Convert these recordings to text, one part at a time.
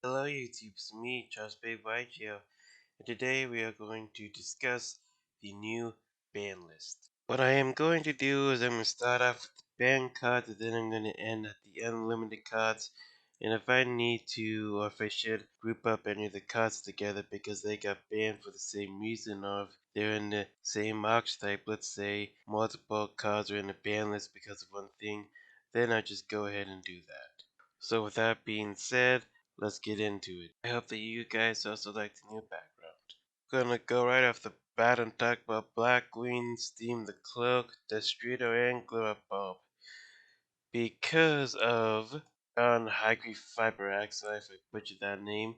Hello YouTube, it's me, chargebladeygo, and today we are going to discuss the new ban list. What I am going to do is I'm going to start off with the ban cards, and then I'm going to end at the unlimited cards. And if I need to, or if I should, group up any of the cards together because they got banned for the same reason, or if they're in the same archetype, let's say multiple cards are in the ban list because of one thing, then I just go ahead and do that. So with that being said, let's get into it. I hope that you guys also like the new background. Gonna go right off the bat and talk about Black Queen, Steam the Cloak, Destrudo, and Glow Up Bulb. Because of on High Grief Fiber Axle, if I butchered that name,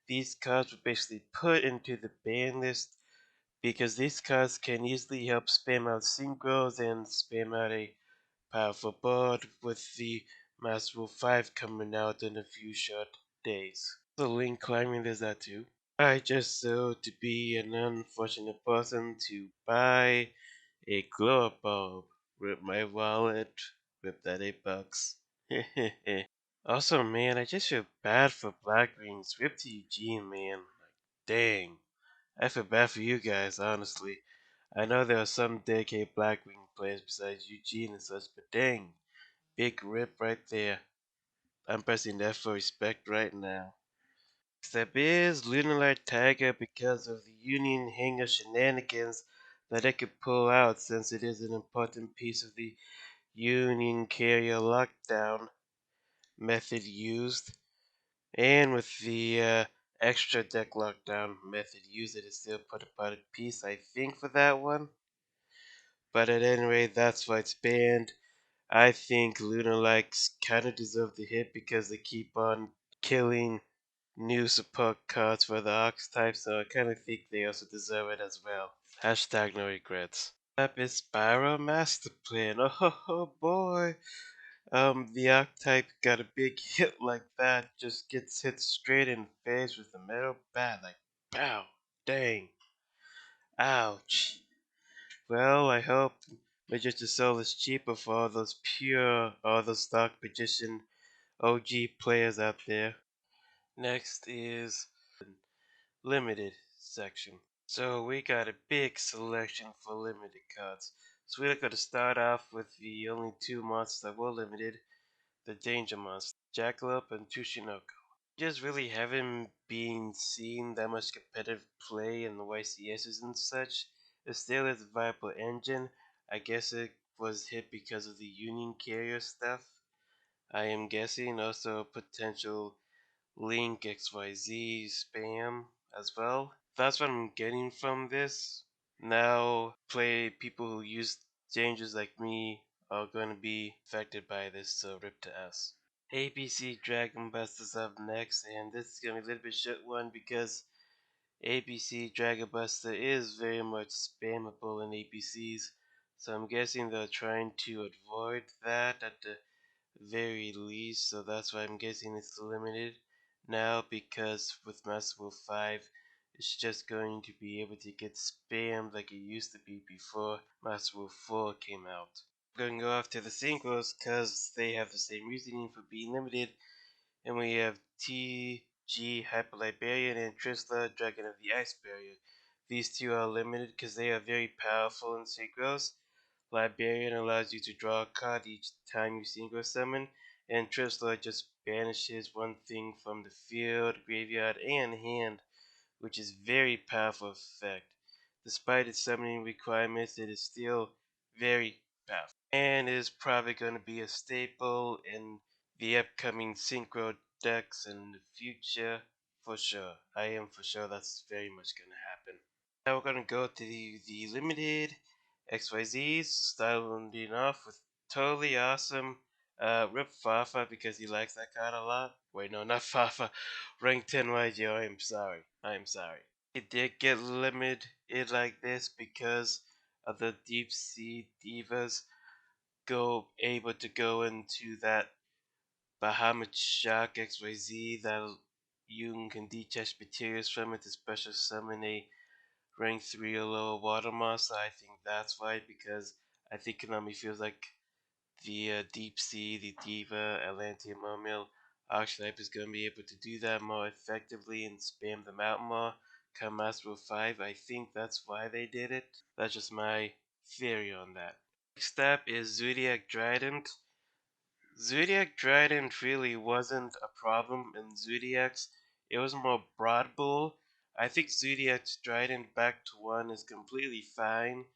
these cards were basically put into the ban list because these cards can easily help spam out synchros and spam out a powerful board with the Master Rule 5 coming out in a few short days. The link climbing there's that too. I just so to be an unfortunate person to buy a glow up bulb. Rip my wallet, rip that $8. Also, man, I just feel bad for Black Greens. Rip to Eugene, man. Like, dang. I feel bad for you guys, honestly. I know there are some dedicated Black Green players besides Eugene and such, but dang. Big rip right there. I'm pressing F for respect right now. Step is Lunalight Tiger because of the Union Hanger shenanigans that it could pull out since it is an important piece of the Union Carrier lockdown method used. And with the extra deck lockdown method used, it is still put apart a piece, I think, for that one. But at any rate, that's why it's banned. I think Lunalights kind of deserve the hit because they keep on killing new support cards for the archetype, so I kind of think they also deserve it as well. Hashtag no regrets. Up is Spyro Master Plan. Oh boy. The archetype got a big hit like that, just gets hit straight in the face with a metal bat, like, pow, dang, ouch. Well, I hope Magician Soul is cheaper for all those stock magician OG players out there. Next is limited section. So we got a big selection for limited cards. So we're going to start off with the only two monsters that were limited, the Danger Monster, Jackalope and Tushinoko. Just really haven't been seeing that much competitive play in the YCSs and such. It still is a viable engine. I guess it was hit because of the Union Carrier stuff. I am guessing also potential Link XYZ spam as well. That's what I'm getting from this. Now, play people who use changes like me are going to be affected by this, so rip to us. ABC Dragon Busters up next, and this is going to be a little bit short one because ABC Dragon Buster is very much spammable in ABCs, so I'm guessing they're trying to avoid that at the very least, so that's why I'm guessing it's limited now because with Master Rule 5 it's just going to be able to get spammed like it used to be before Master Rule 4 came out. I'm going to go after the synchros because they have the same reasoning for being limited, and we have TG Hyper Liberian and Trisla Dragon of the Ice Barrier. These two are limited because they are very powerful in synchros. Liberian allows you to draw a card each time you synchro summon, and Trisla just banishes one thing from the field, graveyard, and hand, which is very powerful effect. Despite its summoning requirements, it is still very powerful, and is probably going to be a staple in the upcoming synchro decks in the future for sure. I am for sure that's very much going to happen. Now we're going to go to the limited XYZs, starting off with totally awesome Rip Fafa because he likes that card a lot. Wait, no, not Fafa. Rank 10 YGO, I'm sorry. I'm sorry. It did get limited like this because of the Deep Sea Divas able to go into that Bahamut Shock XYZ that you can detach materials from it to special summon a rank 3 or lower water monster. I think that's why, because I think Konami feels like the Deep Sea, the Diva, Atlantean Mermail Archetype is going to be able to do that more effectively and spam them out more. Come Master 5, I think that's why they did it. That's just my theory on that. Next step is Zodiac Trident. Zodiac Trident really wasn't a problem in Zodiac's. It was more Broad Bull. I think Zodiac Trident back to 1 is completely fine.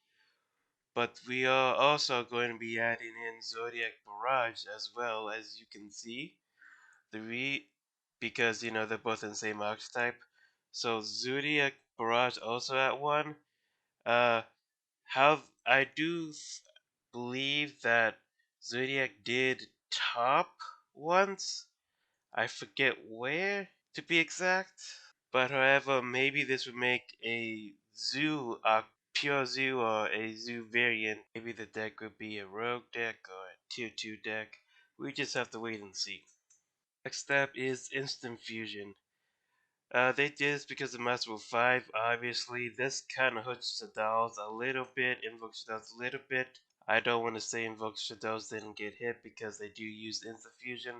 But we are also going to be adding in Zodiac Barrage as well, as you can see. Because they're both in the same archetype. So Zodiac Barrage also at 1. Uh, how I do believe that Zodiac did top once. I forget where to be exact. But however, maybe this would make a zoo, a pure zoo or a zoo variant. Maybe the deck would be a rogue deck or a tier 2 deck. We just have to wait and see. Next step is instant fusion. They did this because of Master Rule 5, obviously. This kind of hurts Shaddolls a little bit, invokes Shaddolls a little bit. I don't want to say invoke Shaddolls didn't get hit because they do use instant fusion.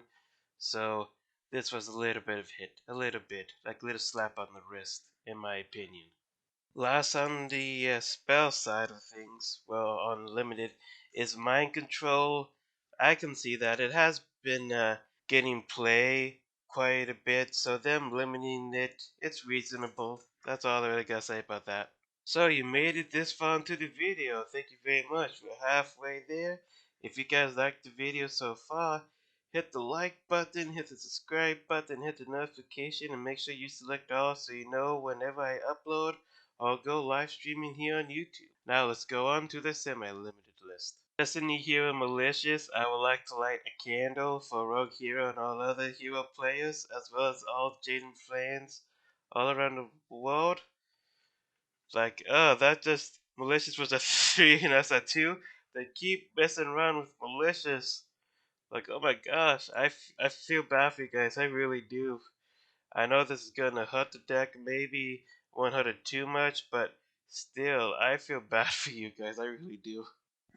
So this was a little bit of hit. A little bit. Like a little slap on the wrist, in my opinion. Last on the spell side of things, well, on limited, is mind control. I can see that it has been getting play quite a bit, so them limiting it, it's reasonable. That's all I really gotta say about that. So you made it this far into the video. Thank you very much. We're halfway there. If you guys liked the video so far, hit the like button, hit the subscribe button, hit the notification, and make sure you select all so you know whenever I upload or go live streaming here on YouTube. Now let's go on to the semi-limited list. Destiny Hero Malicious, I would like to light a candle for Rogue Hero and all other hero players, as well as all Jaden fans all around the world. Like, oh, that just malicious was a 3 and that's a 2. They keep messing around with malicious. Like, oh my gosh, I feel bad for you guys. I really do. I know this is gonna hurt the deck. Maybe won't hurt it too much, but still, I feel bad for you guys. I really do.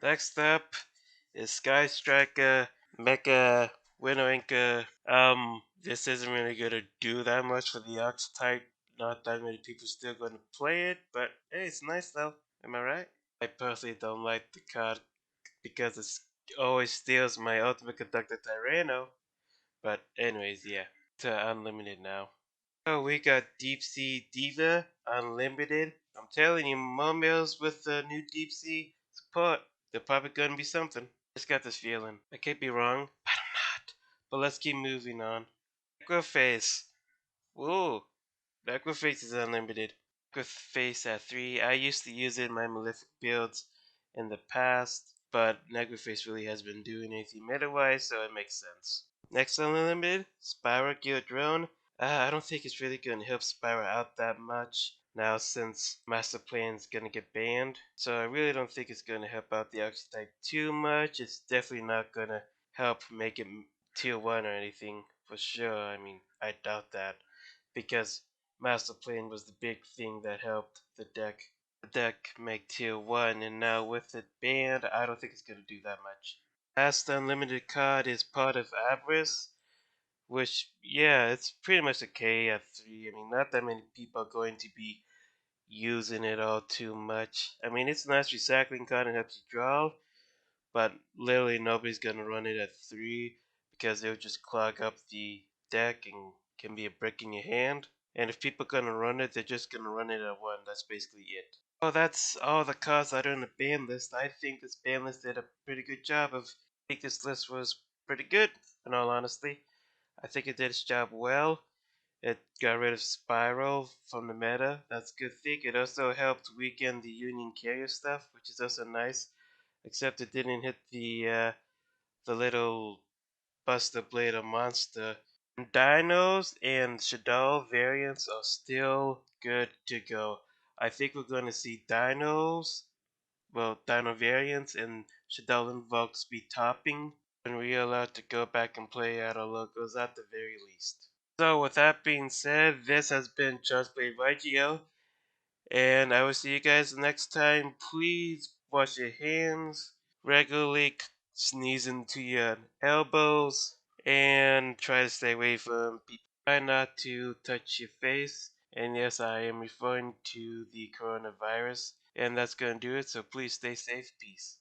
Next up is Sky Striker Mecha Winnow. This isn't really gonna do that much for the archetype. Not that many people still gonna play it, but hey, it's nice though. Am I right? I personally don't like the card because it always steals my Ultimate Conductor Tyranno. But anyways, yeah. To Unlimited now. Oh, we got Deep Sea Diva Unlimited. I'm telling you, Momos with the new Deep Sea support, they're probably gonna be something. Just got this feeling. I could be wrong, but I'm not. But let's keep moving on. Necroface. Whoa, Necroface is unlimited. Necroface at 3. I used to use it in my Malefic builds in the past, but Necroface really has been doing anything meta-wise, so it makes sense. Next unlimited, Spyro Gear Drone. I don't think it's really going to help Spyro out that much now since Master Plan is going to get banned. So I really don't think it's going to help out the archetype too much. It's definitely not going to help make it tier 1 or anything for sure. I mean, I doubt that because Master Plan was the big thing that helped the deck make tier 1, and now with it banned, I don't think it's going to do that much. Last unlimited card is part of Avarice, which, yeah, it's pretty much okay at 3. I mean, not that many people are going to be using it all too much. I mean, it's a nice recycling card and helps you draw, but literally nobody's going to run it at 3 because it'll just clog up the deck and can be a brick in your hand. And if people are going to run it, they're just going to run it at 1. That's basically it. Oh, that's all the cards that are in the ban list. I think this ban list did a pretty good job of. I think this list was pretty good, in all honesty. I think it did its job well. It got rid of Spiral from the meta. That's a good thing. It also helped weaken the Union Carrier stuff, which is also nice. Except it didn't hit the little Buster Blade or monster. Dinos and Shadow variants are still good to go. I think we're going to see Dino variants and Shadow Invokes be topping, and we are allowed to go back and play out our logos at the very least. So with that being said, this has been chargebladeygo, and I will see you guys next time. Please wash your hands regularly, sneeze into your elbows, and try to stay away from people. Try not to touch your face. And yes, I am referring to the coronavirus. And that's going to do it. So please stay safe. Peace.